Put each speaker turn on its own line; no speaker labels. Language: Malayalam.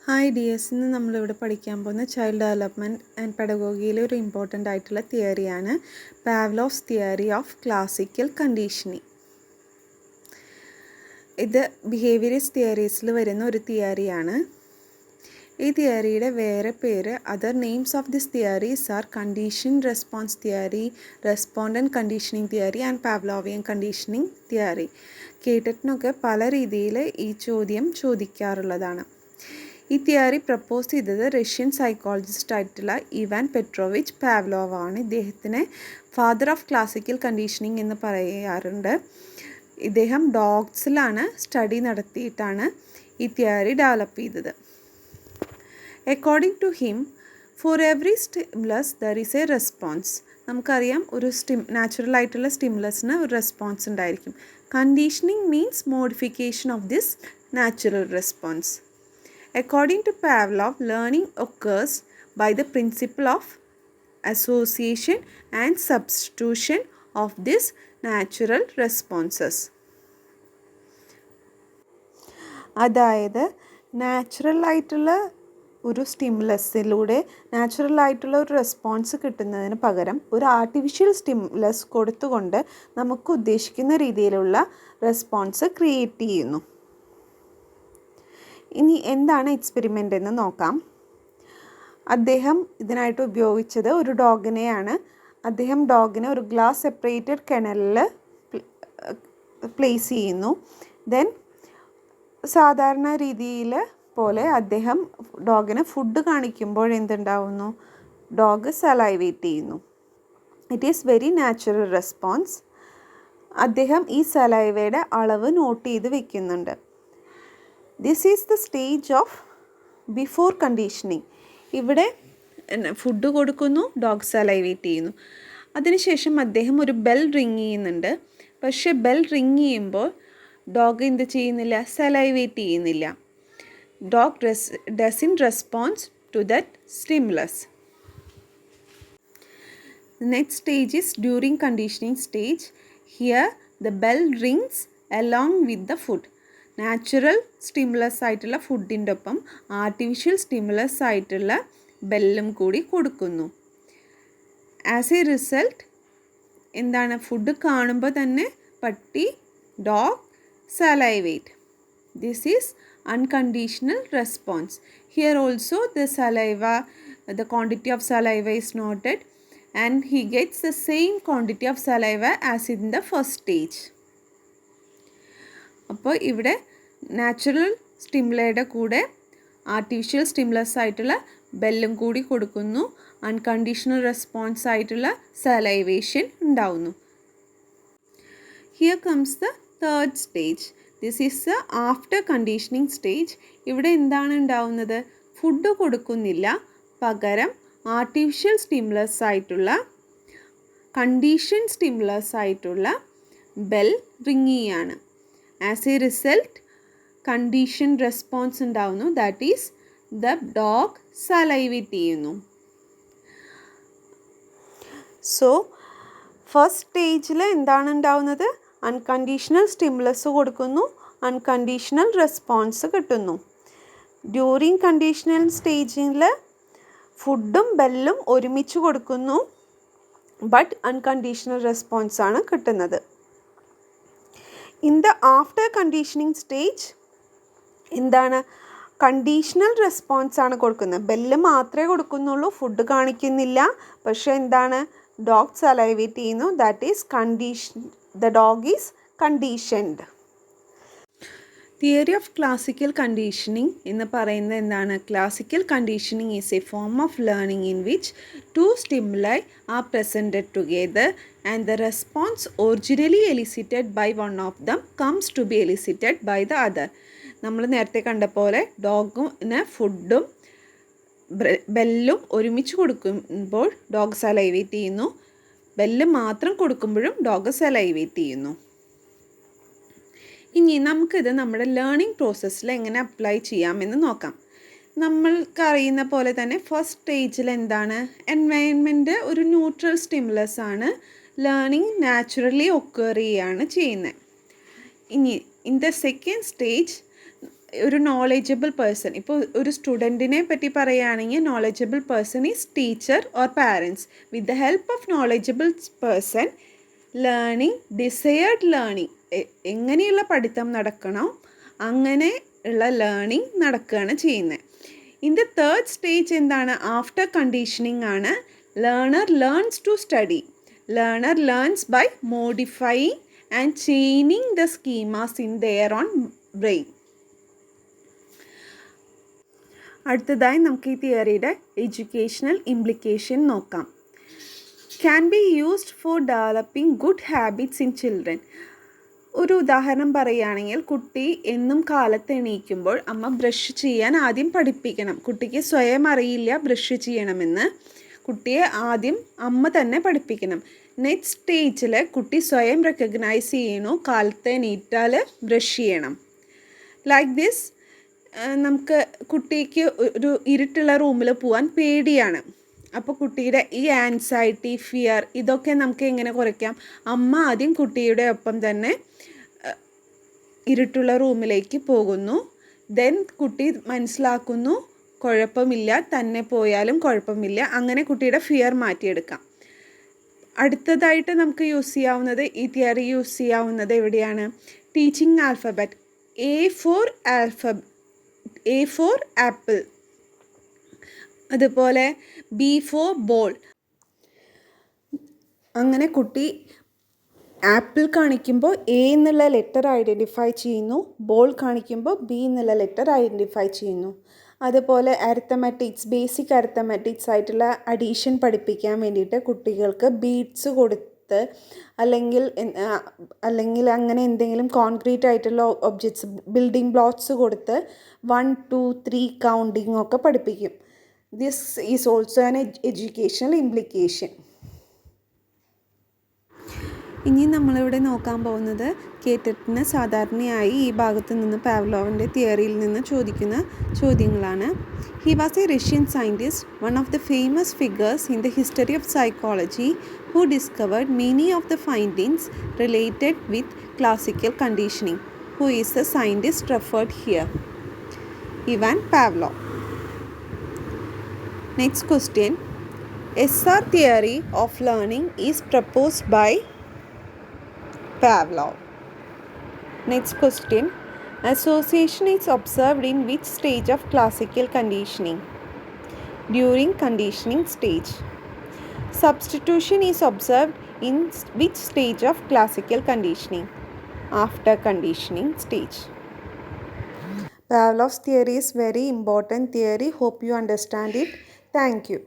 ഹായ് ഡിയേഴ്സ്, ഇന്ന് നമ്മളിവിടെ പഠിക്കാൻ പോകുന്ന ചൈൽഡ് ഡെവലപ്മെൻറ്റ് ആൻഡ് പെഡഗോഗിയിലെ ഒരു ഇമ്പോർട്ടൻ്റ് ആയിട്ടുള്ള തിയറിയാണ് Pavlov's theory of classical conditioning. ഇത് ബിഹേവിയറിസ്റ്റ് തിയറീസിൽ വരുന്ന ഒരു തിയറിയാണ്. ഈ തിയറിയുടെ വേറെ പേര്, other names of this theories are condition response theory, respondent conditioning theory and Pavlovian conditioning theory. കേട്ടിട്ടിനൊക്കെ പല രീതിയിൽ ഈ ചോദ്യം ചോദിക്കാറുള്ളതാണ്. ഈ തിയറി പ്രപ്പോസ് ചെയ്തത് റഷ്യൻ സൈക്കോളജിസ്റ്റ് ആയിട്ടുള്ള ഇവാൻ പെട്രോവിച്ച് പാവ്ലോവ് ആണ്. ഇദ്ദേഹത്തിനെ ഫാദർ ഓഫ് ക്ലാസിക്കൽ കണ്ടീഷനിങ് എന്ന് പറയാറുണ്ട്. ഇദ്ദേഹം ഡോഗ്സിലാണ് സ്റ്റഡി നടത്തിയിട്ടാണ് ഈ തിയറി ഡെവലപ്പ് ചെയ്തത്. According to him, for every stimulus there is a response. നമുക്കറിയാം, ഒരു നാച്ചുറൽ ആയിട്ടുള്ള സ്റ്റിമുലസിന് ഒരു റെസ്പോൺസ് ഉണ്ടായിരിക്കും. Conditioning means modification of this natural response. According to Pavlov, learning occurs by the principle of association and substitution of these natural responses. അതായത് നാച്ചുറൽ ആയിട്ടുള്ള ഒരു സ്റ്റിമുലസിലൂടെ നാച്ചുറൽ ആയിട്ടുള്ള ഒരു റെസ്പോൺസ് കിട്ടുന്നതിന് പകരം ഒരു ആർട്ടിഫിഷ്യൽ സ്റ്റിമുലസ് കൊടുത്തുകൊണ്ട് നമുക്ക് ഉദ്ദേശിക്കുന്ന രീതിയിലുള്ള റെസ്പോൺസ് ക്രിയേറ്റ് ചെയ്യുന്നു. ഇനി എന്താണ് എക്സ്പെരിമെൻ്റ് എന്ന് നോക്കാം. അദ്ദേഹം ഇതിനായിട്ട് ഉപയോഗിച്ചത് ഒരു ഡോഗിനെയാണ്. അദ്ദേഹം ഡോഗിനെ ഒരു ഗ്ലാസ് സെപ്പറേറ്റഡ് കെണലിൽ പ്ലേസ് ചെയ്യുന്നു. ദെൻ സാധാരണ രീതിയിൽ പോലെ അദ്ദേഹം ഡോഗിന് ഫുഡ് കാണിക്കുമ്പോൾ എന്തുണ്ടാവുന്നു? ഡോഗ് സലൈവേറ്റ് ചെയ്യുന്നു. It is very natural response. അദ്ദേഹം ഈ സലൈവയുടെ അളവ് നോട്ട് ചെയ്ത് വെക്കുന്നുണ്ട്. This is the stage of before conditioning. ഇവിടെ ഫുഡ് കൊടുക്കുന്നു, ഡോഗ് സലൈവേറ്റ് ചെയ്യുന്നു. അതിനുശേഷം അദ്ദേഹം ഒരു ബെൽ റിങ് ചെയ്യുന്നുണ്ട്. പക്ഷേ ബെൽ റിങ് ചെയ്യുമ്പോൾ ഡോഗ് എന്ത് ചെയ്യുന്നില്ല? സലൈവേറ്റ് ചെയ്യുന്നില്ല. Dog doesn't response to that stimulus. Next stage is during conditioning stage. Here the bell rings along with the food. Natural stimulus ആയിട്ടുള്ള ഫുഡിൻ്റെ ഒപ്പം ആർട്ടിഫിഷ്യൽ സ്റ്റിമുലസ് ആയിട്ടുള്ള ബെല്ലും കൂടി കൊടുക്കുന്നു. ആസ് എ റിസൾട്ട് എന്താണ്? ഫുഡ് കാണുമ്പോൾ തന്നെ പട്ടി, dog salivate. This is unconditional response. Here also the quantity of saliva is noted and he gets the same quantity of saliva as in the first stage. അപ്പോൾ ഇവിടെ നാച്ചുറൽ സ്റ്റിമുലയുടെ കൂടെ ആർട്ടിഫിഷ്യൽ സ്റ്റിമുലസ് ആയിട്ടുള്ള ബെല്ലും കൂടി കൊടുക്കുന്നു. അൺകണ്ടീഷണൽ റെസ്പോൺസ് ആയിട്ടുള്ള സലൈവേഷൻ ഉണ്ടാവുന്നു. Here comes the third stage. This is the after conditioning stage. ഇവിടെ എന്താണ് ഉണ്ടാവുന്നത്? ഫുഡ് കൊടുക്കുന്നില്ല, പകരം ആർട്ടിഫിഷ്യൽ സ്റ്റിമുലസ് ആയിട്ടുള്ള കണ്ടീഷൻ സ്റ്റിമുലസ് ആയിട്ടുള്ള ബെൽ റിങ് ചെയ്യാണ്. As a result condition response ഉണ്ടാവുന്നു. That is the dog salivate ചെയ്യുന്നു. സോ ഫസ്റ്റ് സ്റ്റേജിൽ എന്താണ് ഉണ്ടാവുന്നത്? അൺകണ്ടീഷണൽ സ്റ്റിമുലസ് കൊടുക്കുന്നു, അൺകണ്ടീഷണൽ റെസ്പോൺസ് കിട്ടുന്നു. ഡ്യൂറിങ് കണ്ടീഷണൽ സ്റ്റേജിൽ ഫുഡും ബെല്ലും ഒരുമിച്ച് കൊടുക്കുന്നു, ബട്ട് അൺകണ്ടീഷണൽ റെസ്പോൺസ് ആണ് കിട്ടുന്നത്. In the after conditioning stage എന്താണ്? കണ്ടീഷണൽ റെസ്പോൺസ് ആണ് കൊടുക്കുന്നത്. ബെല്ല് മാത്രമേ കൊടുക്കുന്നുള്ളൂ, ഫുഡ് കാണിക്കുന്നില്ല. പക്ഷേ എന്താണ്? ഡോഗ് സലൈവേറ്റ് ചെയ്യുന്നു. That is the dog is conditioned. Theory of classical conditioning എന്ന് പറയുന്നത് എന്താണ്? Classical conditioning is a form of learning in which two stimuli are presented together and the response originally elicited by one of them comes to be elicited by the other. നമ്മൾ നേരത്തെ കണ്ട പോലെ ഡോഗിന് ഫുഡും ബെല്ലും ഒരുമിച്ച് കൊടുക്കുമ്പോൾ ഡോഗ് സലൈവേറ്റ് ചെയ്യുന്നു, ബെല്ല് മാത്രം കൊടുക്കുമ്പോഴും ഡോഗ് സലൈവേറ്റ് ചെയ്യുന്നു. ഇനി നമുക്കിത് നമ്മുടെ ലേണിംഗ് പ്രോസസ്സിൽ എങ്ങനെ അപ്ലൈ ചെയ്യാമെന്ന് നോക്കാം. നമ്മൾക്കറിയുന്ന പോലെ തന്നെ ഫസ്റ്റ് സ്റ്റേജിൽ എന്താണ്? എൻവയൺമെൻറ്റ് ഒരു ന്യൂട്രൽ സ്റ്റിമുലസ് ആണ്. ലേണിംഗ് നാച്ചുറലി ഒക്കർ ചെയ്യുകയാണ് ചെയ്യുന്നത്. ഇനി ഇൻ ദ സെക്കൻഡ് സ്റ്റേജ് ഒരു നോളജബിൾ പേഴ്സൺ, ഇപ്പോൾ ഒരു സ്റ്റുഡൻറ്റിനെ പറ്റി പറയുകയാണെങ്കിൽ knowledgeable person is teacher or parents. With the help of knowledgeable person learning desired learning, എങ്ങനെയുള്ള പഠിത്തം നടക്കണോ അങ്ങനെ ഉള്ള ലേണിംഗ് നടക്കുകയാണ് ചെയ്യുന്നത്. ഇൻ ദ തേർഡ് സ്റ്റേജ് എന്താണ്? ആഫ്റ്റർ കണ്ടീഷനിങ് ആണ്. Learner learns to study. Learner learns by modifying and changing the schemas in their own brain. അടുത്തതായി നമുക്ക് ഈ തിയറിയുടെ എഡ്യൂക്കേഷണൽ ഇംപ്ലിക്കേഷൻ നോക്കാം. Can be used for developing good habits in children. ഒരു ഉദാഹരണം പറയുകയാണെങ്കിൽ, കുട്ടി എന്നും കാലത്ത് എണീക്കുമ്പോൾ അമ്മ ബ്രഷ് ചെയ്യാൻ ആദ്യം പഠിപ്പിക്കണം. കുട്ടിക്ക് സ്വയം അറിയില്ല ബ്രഷ് ചെയ്യണമെന്ന്. കുട്ടിയെ ആദ്യം അമ്മ തന്നെ പഠിപ്പിക്കണം. നെക്സ്റ്റ് സ്റ്റേജിൽ കുട്ടി സ്വയം റെക്കഗ്നൈസ് ചെയ്യണു കാലത്ത് എണീറ്റാൽ ബ്രഷ് ചെയ്യണം. ലൈക്ക് ദിസ്, നമുക്ക് കുട്ടിക്ക് ഒരു ഇരുട്ടുള്ള റൂമിൽ പോകാൻ പേടിയാണ്. അപ്പോൾ കുട്ടിയുടെ ഈ ആൻസൈറ്റി, ഫിയർ ഇതൊക്കെ നമുക്ക് എങ്ങനെ കുറയ്ക്കാം? അമ്മ ആദ്യം കുട്ടിയുടെ ഒപ്പം തന്നെ ഇരുട്ടുള്ള റൂമിലേക്ക് പോകുന്നു. ദെൻ കുട്ടി മനസ്സിലാക്കുന്നു കുഴപ്പമില്ല, തന്നെ പോയാലും കുഴപ്പമില്ല. അങ്ങനെ കുട്ടിയുടെ ഫിയർ മാറ്റിയെടുക്കാം. അടുത്തതായിട്ട് നമുക്ക് യൂസ് ചെയ്യാവുന്നത്, ഈ തിയറി യൂസ് ചെയ്യാവുന്നത് എവിടെയാണ്? Teaching alphabet. A for apple, അതുപോലെ B for ബോൾ. അങ്ങനെ കുട്ടി ആപ്പിൾ കാണിക്കുമ്പോൾ A എന്നുള്ള ലെറ്റർ ഐഡൻറ്റിഫൈ ചെയ്യുന്നു, ബോൾ കാണിക്കുമ്പോൾ B എന്നുള്ള ലെറ്റർ ഐഡൻറ്റിഫൈ ചെയ്യുന്നു. അതുപോലെ അരിത്തമാറ്റിക്സ്, ബേസിക് അരിത്തമാറ്റിക്സ് ആയിട്ടുള്ള അഡീഷൻ പഠിപ്പിക്കാൻ വേണ്ടിയിട്ട് കുട്ടികൾക്ക് ബീഡ്സ് കൊടുത്ത് അല്ലെങ്കിൽ അങ്ങനെ എന്തെങ്കിലും കോൺക്രീറ്റ് ആയിട്ടുള്ള ഒബ്ജക്ട്സ്, ബിൽഡിംഗ് ബ്ലോക്സ് കൊടുത്ത് 1, 2, 3 കൗണ്ടിങ് ഒക്കെ പഠിപ്പിക്കും. This is also an educational implication. ഇനി നമ്മളിവിടെ നോക്കാൻ പോകുന്നത് കേറ്ററ്റിന് സാധാരണയായി ഈ ഭാഗത്ത് നിന്ന് പാവ്ലോവിൻ്റെ തിയറിയിൽ നിന്ന് ചോദിക്കുന്ന ചോദ്യങ്ങളാണ്. He was A Russian scientist, one of the famous figures in the history of psychology, who discovered many of the findings related with classical conditioning. Who is the scientist referred here? Ivan Pavlov. Next question. SR theory of learning is proposed by Pavlov. Next question. Association is observed in which stage of classical conditioning? During conditioning stage. Substitution is observed in which stage of classical conditioning? After conditioning stage. Pavlov's theory is very important theory. Hope you understand it. Thank you.